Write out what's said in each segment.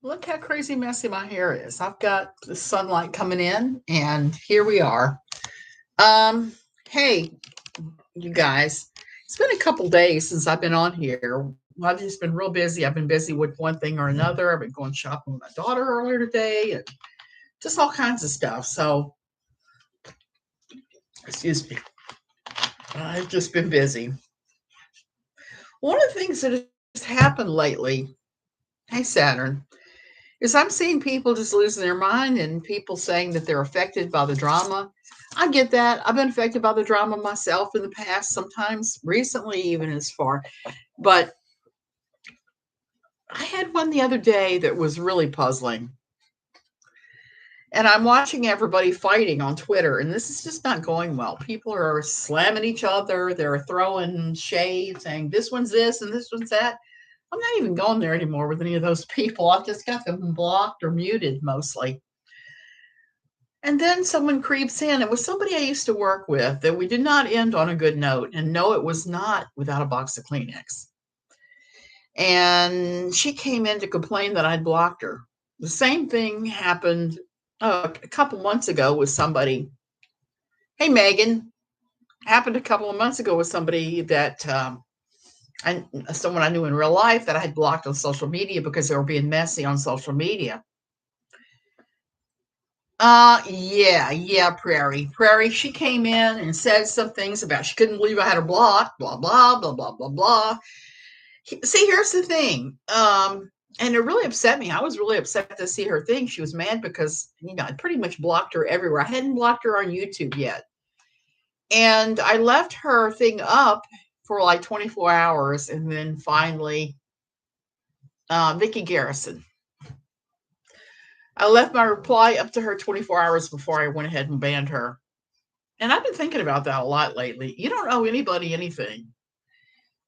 Look how crazy messy my hair is. I've got the sunlight coming in, and here we are. Um, hey, you guys, it's been a couple days since I've been on here. I've just been real busy. I've been busy with one thing or another. I've been going shopping with my daughter earlier today, and just all kinds of stuff. So, excuse me, I've just been busy. One of the things that has happened lately, hey Saturn, is I'm seeing people just losing their mind and people saying that they're affected by the drama. I get that. I've been affected by the drama myself in the past, sometimes recently, even as far. But I had one the other day that was really puzzling. And I'm watching everybody fighting on Twitter, and this is just not going well. People are slamming each other, they're throwing shade, saying this one's this and this one's that. I'm not even going there anymore with any of those people. I've just got them blocked or muted mostly. And then someone creeps in. It was somebody I used to work with that we did not end on a good note. And no, it was not without a box of Kleenex. And she came in to complain that I'd blocked her. The same thing happened a couple months ago with somebody. Hey, Megan. Happened a couple of months ago with somebody that someone I knew in real life that I had blocked on social media because they were being messy on social media. Yeah, Prairie. She came in and said some things about she couldn't believe I had her blocked, blah, blah, blah, blah, blah, blah. See, here's the thing. And it really upset me. I was really upset to see her thing. She was mad because, I pretty much blocked her everywhere. I hadn't blocked her on YouTube yet. And I left her thing up for like 24 hours. And then finally, Vicki Garrison. I left my reply up to her 24 hours before I went ahead and banned her. And I've been thinking about that a lot lately. You don't owe anybody anything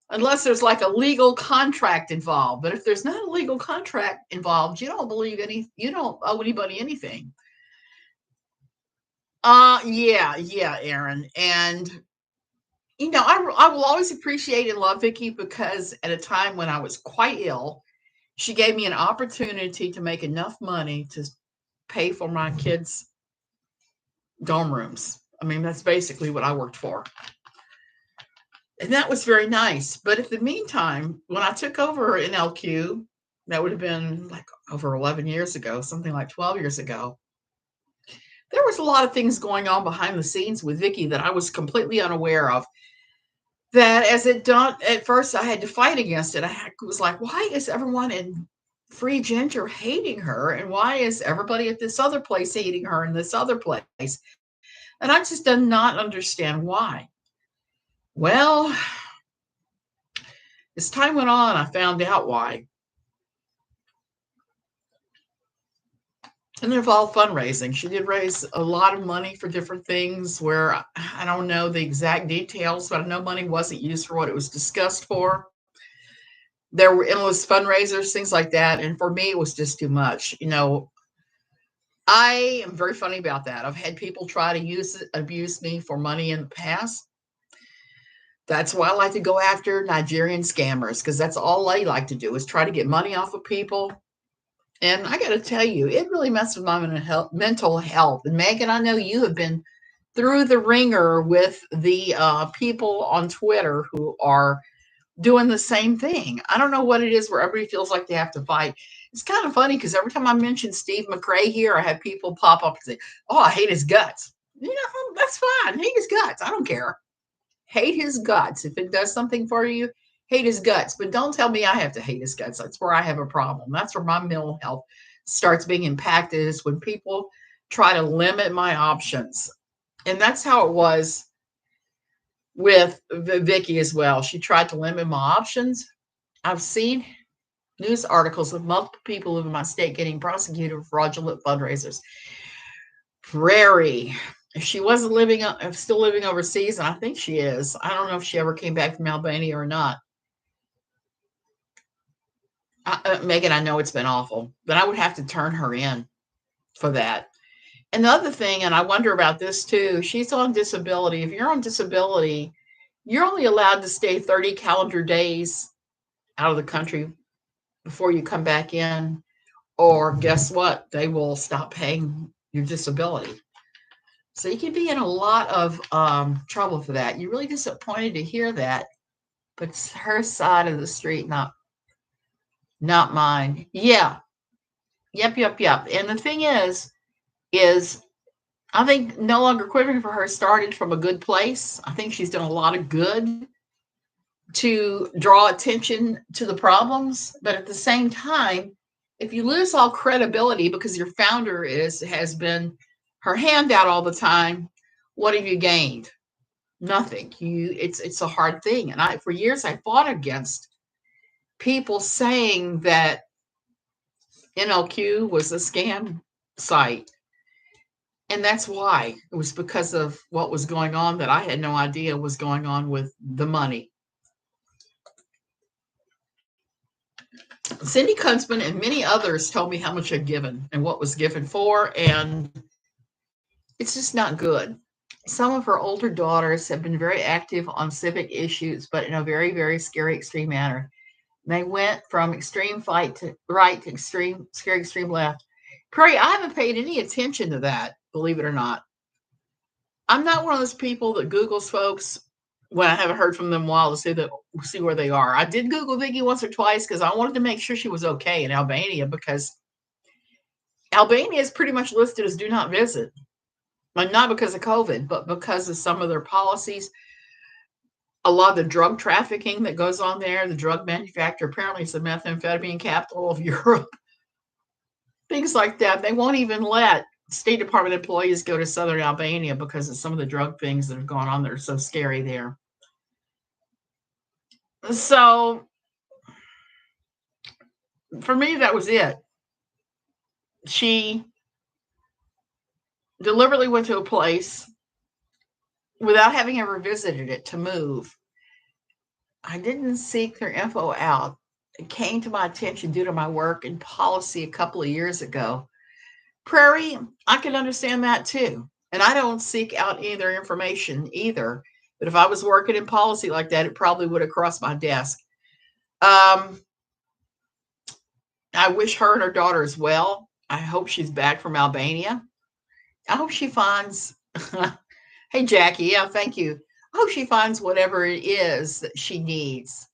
unless there's like a legal contract involved. But if there's not a legal contract involved, you don't owe anybody anything. Yeah, Aaron. And I will always appreciate and love Vicki because at a time when I was quite ill, she gave me an opportunity to make enough money to pay for my kids' dorm rooms. I mean, that's basically what I worked for. And that was very nice. But in the meantime, when I took over in LQ, that would have been like over 11 years ago, something like 12 years ago. There was a lot of things going on behind the scenes with Vicki that I was completely unaware of. That as it done at first, I had to fight against it. I was like, why is everyone in Free Ginger hating her? And why is everybody at this other place hating her in this other place? And I just did not understand why. Well, as time went on, I found out why. And it involved fundraising. She did raise a lot of money for different things where I don't know the exact details, but I know money wasn't used for what it was discussed for. There were endless fundraisers, things like that. And for me, it was just too much. I am very funny about that. I've had people try to abuse me for money in the past. That's why I like to go after Nigerian scammers because that's all they like to do is try to get money off of people. And I got to tell you, it really messed with my mental health. And Megan, I know you have been through the ringer with the people on Twitter who are doing the same thing. I don't know what it is where everybody feels like they have to fight. It's kind of funny because every time I mention Steve McRae here, I have people pop up and say, "Oh, I hate his guts." That's fine. Hate his guts. I don't care. Hate his guts. If it does something for you, hate his guts. But don't tell me I have to hate his guts. That's where I have a problem. That's where my mental health starts being impacted is when people try to limit my options. And that's how it was with Vicky as well. She tried to limit my options. I've seen news articles of multiple people in my state getting prosecuted for fraudulent fundraisers. Prairie, if she wasn't still living overseas, and I think she is. I don't know if she ever came back from Albania or not. Megan, I know it's been awful, but I would have to turn her in for that. And the other thing, and I wonder about this too, she's on disability. If you're on disability, you're only allowed to stay 30 calendar days out of the country before you come back in. or guess what? They will stop paying your disability. So you can be in a lot of trouble for that. You're really disappointed to hear that, but it's her side of the street, not mine. Yeah. Yep. And the thing is I think no longer quitting for her started from a good place. I think she's done a lot of good to draw attention to the problems, but at the same time, if you lose all credibility because your founder has been her handout all the time, what have you gained? Nothing. It's a hard thing. And for years I fought against people saying that NLQ was a scam site. And that's why. It was because of what was going on that I had no idea was going on with the money. Cindy Kunsman and many others told me how much I'd given and what was given for, and it's just not good. Some of her older daughters have been very active on civic issues, but in a very, very scary, extreme manner. They went from extreme fight to right to extreme, scary, extreme left. Prairie, I haven't paid any attention to that, believe it or not. I'm not one of those people that Googles folks when I haven't heard from them in a while to see where they are. I did Google Vicky once or twice because I wanted to make sure she was okay in Albania, because Albania is pretty much listed as do not visit. And not because of COVID, but because of some of their policies. A lot of the drug trafficking that goes on there, the drug manufacturer, apparently it's the methamphetamine capital of Europe. Things like that. They won't even let State Department employees go to southern Albania because of some of the drug things that have gone on that are so scary there. So for me, that was it. She deliberately went to a place without having ever visited it to move. I didn't seek their info out. It came to my attention due to my work in policy a couple of years ago. Prairie, I can understand that too. And I don't seek out any of their information either. But if I was working in policy like that, it probably would have crossed my desk. I wish her and her daughters well. I hope she's back from Albania. I hope she finds, hey, Jackie, yeah, thank you. I hope she finds whatever it is that she needs.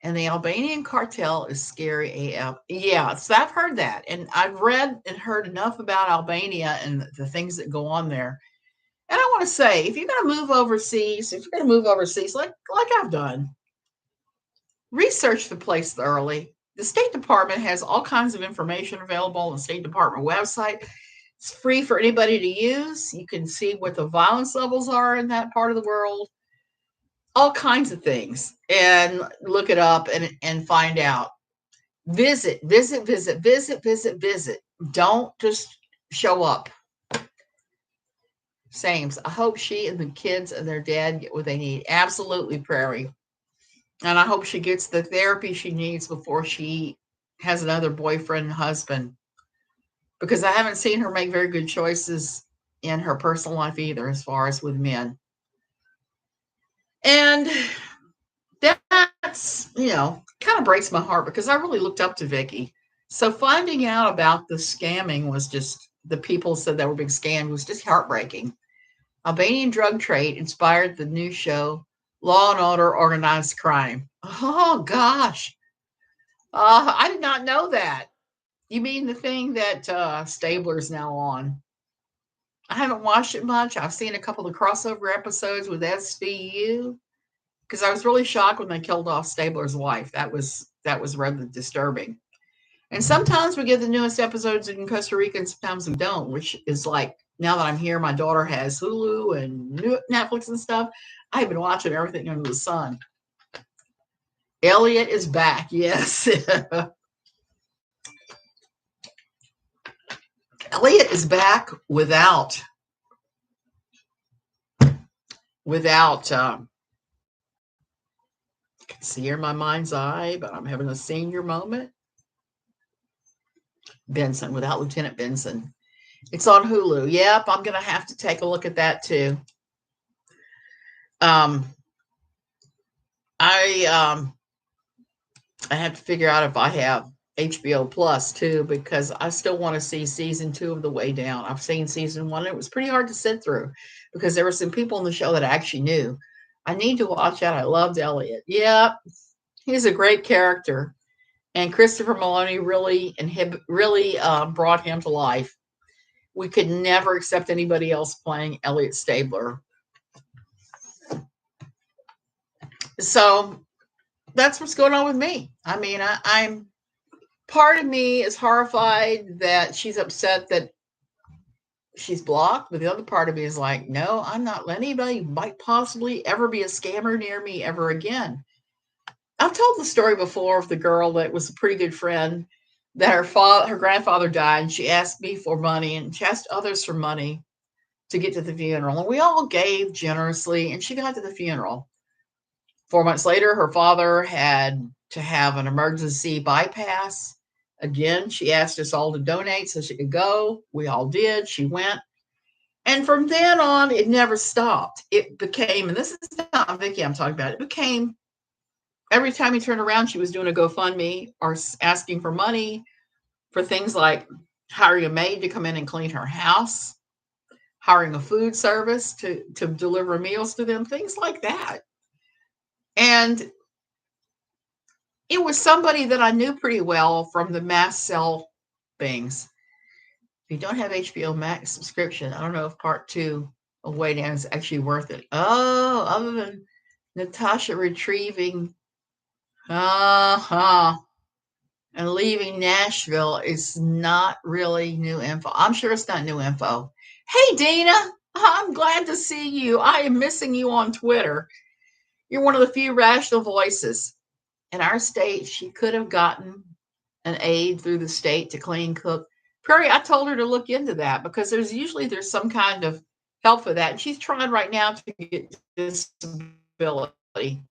And the Albanian cartel is scary AF. Yeah, so I've heard that. And I've read and heard enough about Albania and the things that go on there. And I want to say, if you're going to move overseas, like I've done, research the place thoroughly. The State Department has all kinds of information available on the State Department website. It's free for anybody to use. You can see what the violence levels are in that part of the world, all kinds of things, and look it up and find out. Visit. Don't just show up. Sames. I hope she and the kids and their dad get what they need. Absolutely, Prairie. And I hope she gets the therapy she needs before she has another boyfriend and husband. Because I haven't seen her make very good choices in her personal life either, as far as with men. And that's, kind of breaks my heart because I really looked up to Vicky. So finding out about the scamming was just, the people said that were being scammed was just heartbreaking. Albanian drug trade inspired the new show, Law and Order Organized Crime. Oh, gosh. I did not know that. You mean the thing that Stabler's now on? I haven't watched it much. I've seen a couple of crossover episodes with SVU because I was really shocked when they killed off Stabler's wife. That was rather disturbing. And sometimes we get the newest episodes in Costa Rica and sometimes we don't, which is like, now that I'm here, my daughter has Hulu and Netflix and stuff. I've been watching everything under the sun. Elliot is back. Yes. Elliot is back without I can see her in my mind's eye, but I'm having a senior moment. Benson, without Lieutenant Benson. It's on Hulu. Yep, I'm going to have to take a look at that too. I have to figure out if I have HBO Plus too, because I still want to see season 2 of The Way Down. I've seen season 1. It was pretty hard to sit through because there were some people in the show that I actually knew. I need to watch that. I loved Elliot. Yeah, he's a great character, and Christopher Maloney really brought him to life. We could never accept anybody else playing Elliot Stabler. So that's what's going on with me. I mean, I'm part of me is horrified that she's upset that she's blocked, but the other part of me is like, no, I'm not letting anybody might possibly ever be a scammer near me ever again. I've told the story before of the girl that was a pretty good friend that her grandfather died, and she asked me for money, and she asked others for money to get to the funeral, and we all gave generously, and she got to the funeral. 4 months later, her father had to have an emergency bypass. Again, she asked us all to donate so she could go. We all did. She went. And from then on, it never stopped. It became, and this is not Vicky I'm talking about, it became every time you turned around, she was doing a GoFundMe or asking for money for things like hiring a maid to come in and clean her house, hiring a food service to deliver meals to them, things like that. And it was somebody that I knew pretty well from the mass sell things. If you don't have HBO Max subscription, I don't know if part 2 of Way Down is actually worth it. Oh, other than Natasha retrieving and leaving Nashville is not really new info. I'm sure it's not new info. Hey, Dina, I'm glad to see you. I am missing you on Twitter. You're one of the few rational voices. In our state, she could have gotten an aid through the state to clean, cook. Prairie, I told her to look into that because there's some kind of help for that. And she's trying right now to get disability.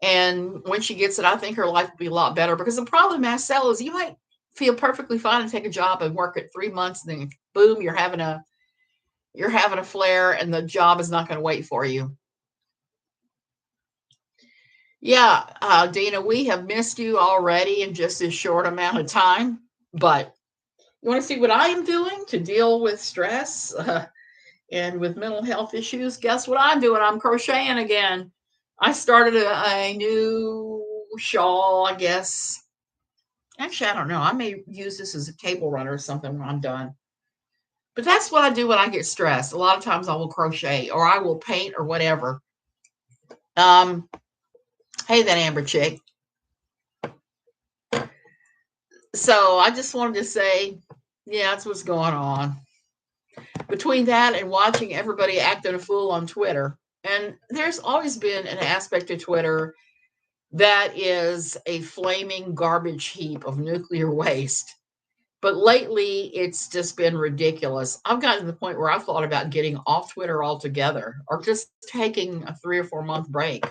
And when she gets it, I think her life will be a lot better because the problem with mass sell is you might feel perfectly fine and take a job and work it 3 months, and then boom, you're having a flare, and the job is not going to wait for you. Yeah, Dina, we have missed you already in just this short amount of time. But you want to see what I am doing to deal with stress and with mental health issues? Guess what I'm doing? I'm crocheting again. I started a new shawl, I guess. Actually, I don't know. I may use this as a table runner or something when I'm done. But that's what I do when I get stressed. A lot of times I will crochet or I will paint or whatever. Hey, that Amber chick. So I just wanted to say, yeah, that's what's going on. Between that and watching everybody acting a fool on Twitter, and there's always been an aspect of Twitter that is a flaming garbage heap of nuclear waste. But lately, it's just been ridiculous. I've gotten to the point where I've thought about getting off Twitter altogether or just taking a 3 or 4 month break.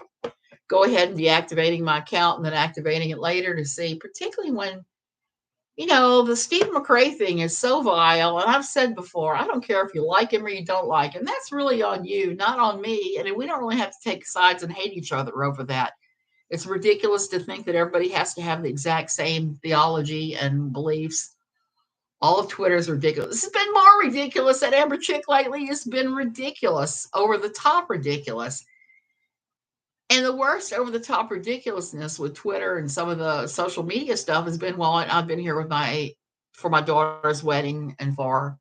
Go ahead and deactivating my account and then activating it later to see, particularly when, the Steve McRae thing is so vile. And I've said before, I don't care if you like him or you don't like him. That's really on you, not on me. And we don't really have to take sides and hate each other over that. It's ridiculous to think that everybody has to have the exact same theology and beliefs. All of Twitter is ridiculous. This has been more ridiculous. That Amber chick lately has been ridiculous, over the top ridiculous. And the worst over the top ridiculousness with Twitter and some of the social media stuff has been while I've been here for my daughter's wedding and for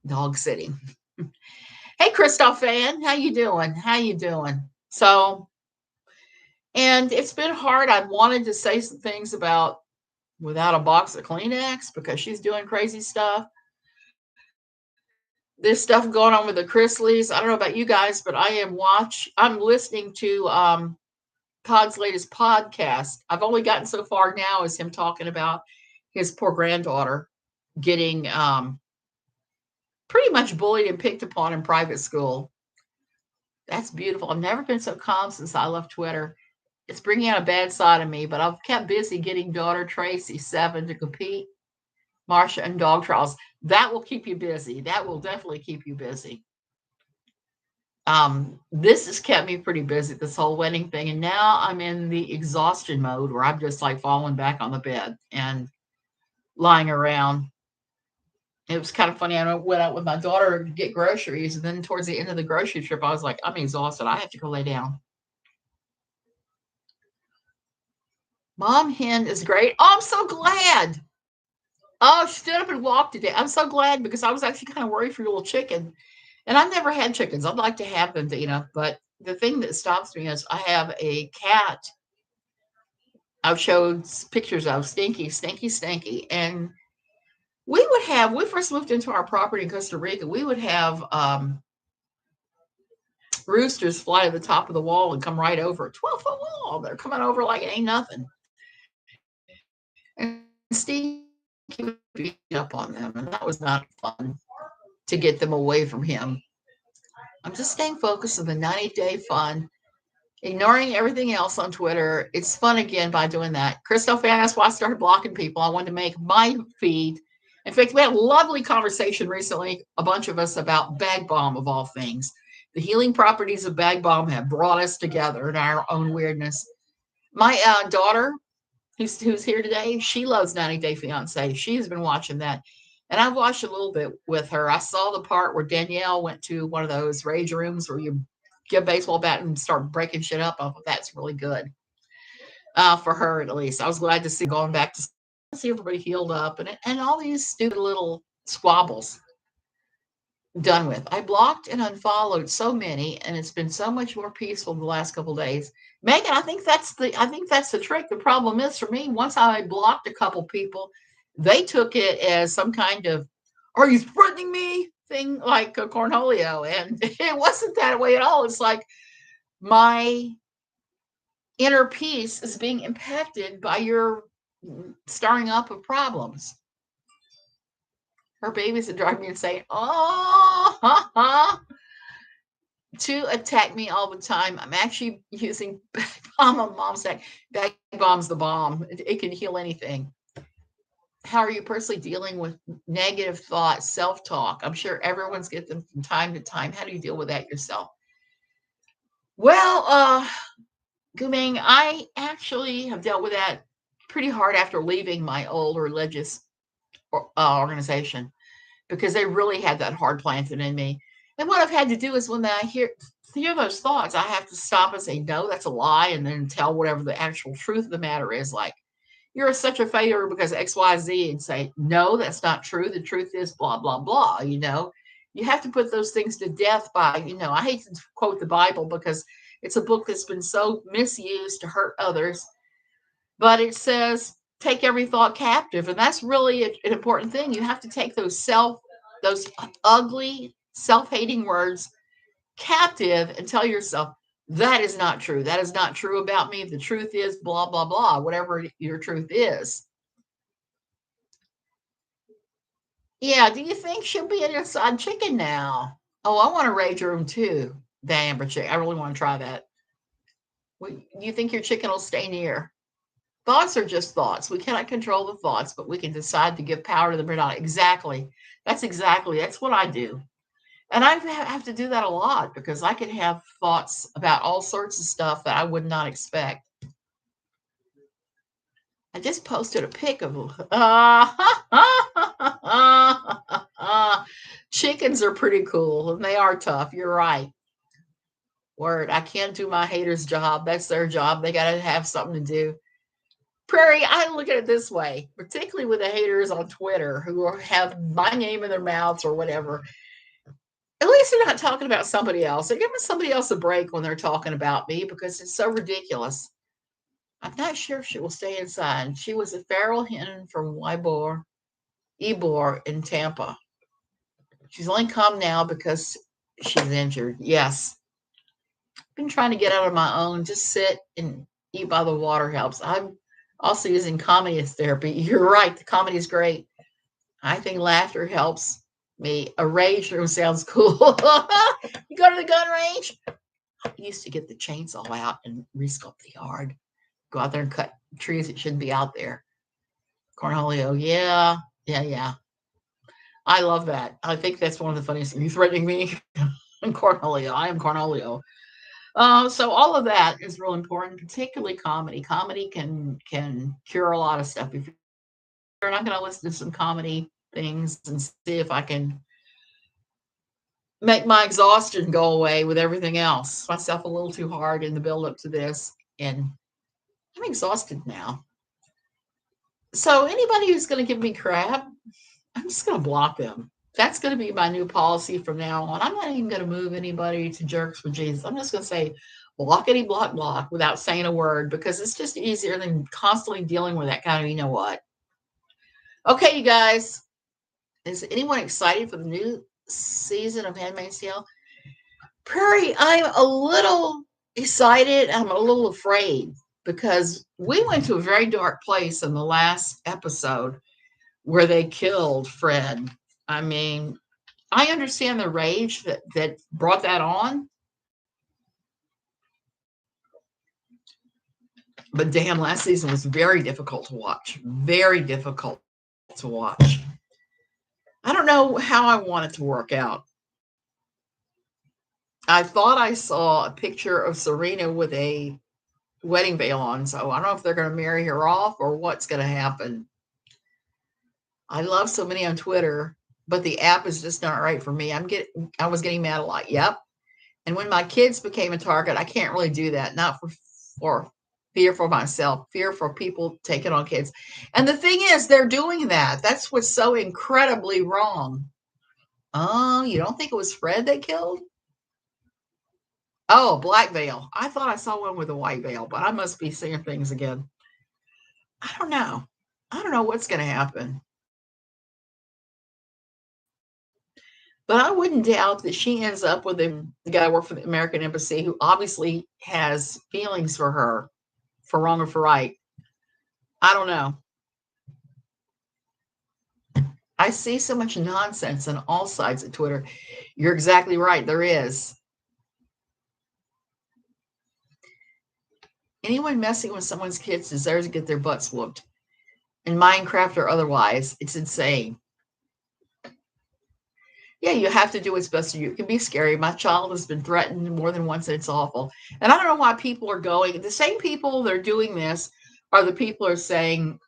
dog sitting. Hey, Christoph fan, how you doing? So, and it's been hard. I wanted to say some things about without a box of Kleenex because she's doing crazy stuff. There's stuff going on with the Chrisleys. I don't know about you guys, but I'm listening to Todd's latest podcast. I've only gotten so far now as him talking about his poor granddaughter getting pretty much bullied and picked upon in private school. That's beautiful. I've never been so calm since I left Twitter. It's bringing out a bad side of me, but I've kept busy getting daughter Tracy 7 to compete, Marsha, and dog trials. That will keep you busy. That will definitely keep you busy. This has kept me pretty busy, this whole wedding thing. And now I'm in the exhaustion mode where I'm just like falling back on the bed. And lying around. It was kind of funny. I went out with my daughter to get groceries, and then towards the end of the grocery trip, I was like, I'm exhausted. I have to go lay down. Mom hen is great. Oh, I'm so glad. Oh, she stood up and walked today. I'm so glad because I was actually kind of worried for your little chicken. And I've never had chickens. I'd like to have them, but the thing that stops me is I have a cat I've showed pictures of, Stinky, Stinky, Stinky. And when we first moved into our property in Costa Rica, we would have roosters fly to the top of the wall and come right over a 12-foot wall. They're coming over like it ain't nothing. And Stinky would beat up on them, and that was not fun to get them away from him. I'm just staying focused on the 90-day fun, ignoring everything else on Twitter. It's fun again by doing that. Crystal fan, that's why I started blocking people. I wanted to make my feed. In fact, we had a lovely conversation recently, a bunch of us, about bag balm of all things. The healing properties of bag balm have brought us together in our own weirdness. My daughter, who's here today, she loves 90 Day Fiance. She's been watching that. And I've watched a little bit with her. I saw the part where Danielle went to one of those rage rooms where you get a baseball bat and start breaking shit up. Oh, that's really good for her, at least. I was glad to see going back to see everybody healed up and all these stupid little squabbles done with. I blocked and unfollowed so many, and it's been so much more peaceful the last couple of days. Megan, I think that's the trick. The problem is for me, once I blocked a couple people, they took it as some kind of "Are you threatening me?" thing, like a Cornholio, and it wasn't that way at all. It's like my inner peace is being impacted by your stirring up of problems. Her babies are driving me insane. Oh, ha, ha, to attack me all the time. I'm actually using bag bomb on mom's neck. Bag bomb's the bomb. It can heal anything. How are you personally dealing with negative thoughts, self-talk? I'm sure everyone's get them from time to time. How do you deal with that yourself? Well, Guming, I actually have dealt with that pretty hard after leaving my old religious organization because they really had that hard planted in me. And what I've had to do is when I hear those thoughts, I have to stop and say, no, that's a lie, and then tell whatever the actual truth of the matter is. Like, you're such a failure because XYZ, and say, no, that's not true. The truth is blah, blah, blah. You have to put those things to death by, I hate to quote the Bible because it's a book that's been so misused to hurt others, but it says, take every thought captive. And that's really an important thing. You have to take those ugly, self-hating words captive and tell yourself, that is not true. That is not true about me. The truth is blah, blah, blah, whatever your truth is. Yeah, do you think she'll be an inside chicken now? Oh, I want a rage room too. The amber chick. I really want to try that. Do you think your chicken will stay near? Thoughts are just thoughts. We cannot control the thoughts, but we can decide to give power to them or not. Exactly. That's what I do. And I have to do that a lot because I can have thoughts about all sorts of stuff that I would not expect. I just posted a pic of chickens are pretty cool and they are tough. You're right. Word. I can't do my haters' job. That's their job. They got to have something to do. Prairie, I look at it this way, particularly with the haters on Twitter who have my name in their mouths or whatever. At least they're not talking about somebody else. They're giving somebody else a break when they're talking about me because it's so ridiculous. I'm not sure if she will stay inside. She was a feral hen from Ybor in Tampa. She's only come now because she's injured. Yes. I've been trying to get out on my own. Just sit and eat by the water helps. I'm also using comedy as therapy. You're right. The comedy is great. I think laughter helps me. A rage room sounds cool. You go to the gun range? I used to get the chainsaw out and resculpt the yard. Go out there and cut trees that shouldn't be out there. Cornholio, yeah. I love that. I think that's one of the funniest things. You threatening me? I'm Cornholio. I am Cornholio. So all of that is real important, particularly comedy. Comedy can cure a lot of stuff if and I'm going to listen to some comedy things and see if I can make my exhaustion go away with everything else. Myself a little too hard in the build up to this, and I'm exhausted now. So anybody who's going to give me crap, I'm just going to block them. That's going to be my new policy from now on. I'm not even going to move anybody to Jerks for Jesus. I'm just going to say blockity block block without saying a word, because it's just easier than constantly dealing with that kind of, you know what. Okay, you guys, is anyone excited for the new season of Handmaid's Tale? Prairie, I'm a little excited. I'm a little afraid because we went to a very dark place in the last episode where they killed Fred. I mean, I understand the rage that brought that on. But damn, last season was very difficult to watch. Very difficult to watch. I don't know how I want it to work out. I thought I saw a picture of Serena with a wedding veil on, so I don't know if they're going to marry her off or what's going to happen. I love so many on Twitter, but the app is just not right for me. I was getting mad a lot. Yep. And when my kids became a target, I can't really do that. Not for fear for myself, fear for people taking on kids. And the thing is, they're doing that. That's what's so incredibly wrong. Oh, you don't think it was Fred they killed? Oh, black veil. I thought I saw one with a white veil, but I must be seeing things again. I don't know. I don't know what's going to happen. But I wouldn't doubt that she ends up with the guy who worked for the American Embassy, who obviously has feelings for her, for wrong or for right. I don't know. I see so much nonsense on all sides of Twitter. You're exactly right. There is. Anyone messing with someone's kids deserves to get their butts whooped. In Minecraft or otherwise, it's insane. Yeah, you have to do what's best for you. It can be scary. My child has been threatened more than once, and it's awful. And I don't know why people are going. The same people that are doing this are the people who are saying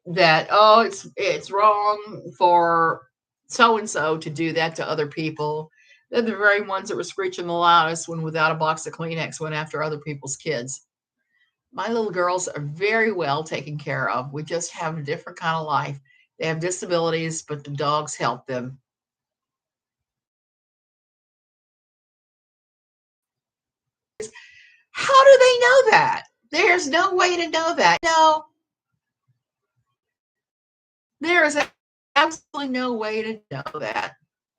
that, oh, it's wrong for so and so to do that to other people. They're the very ones that were screeching the loudest when, without a box of Kleenex, went after other people's kids. My little girls are very well taken care of. We just have a different kind of life. They have disabilities, but the dogs help them. How do they know that? There's no way to know that. No, there is absolutely no way to know that.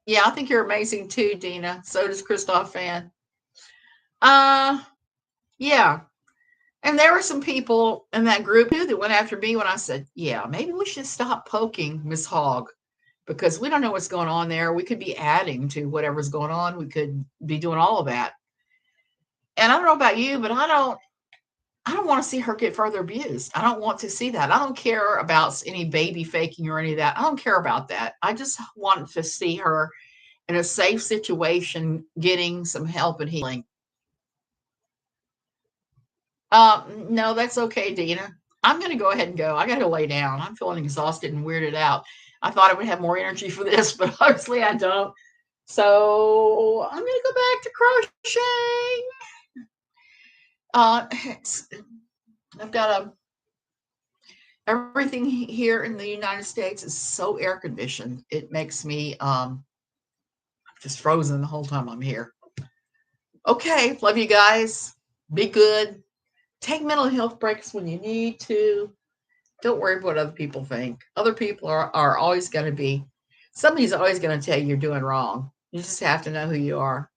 Yeah, I think you're amazing too, Dina. So does Christoph Fan. Yeah. And there were some people in that group too that went after me when I said, yeah, maybe we should stop poking Miss Hogg, because we don't know what's going on there. We could be adding to whatever's going on. We could be doing all of that. And I don't know about you, but I don't want to see her get further abused. I don't want to see that. I don't care about any baby faking or any of that. I don't care about that. I just want to see her in a safe situation, getting some help and healing. No, that's okay, Dina. I'm going to go ahead and go. I got to lay down. I'm feeling exhausted and weirded out. I thought I would have more energy for this, but obviously I don't. So I'm going to go back to crocheting. I've got everything here in the United States is so air conditioned. It makes me just frozen the whole time I'm here. Okay, love you guys. Be good. Take mental health breaks when you need to. Don't worry about what other people think. Other people are always going to be, somebody's always going to tell you you're doing wrong. You just have to know who you are.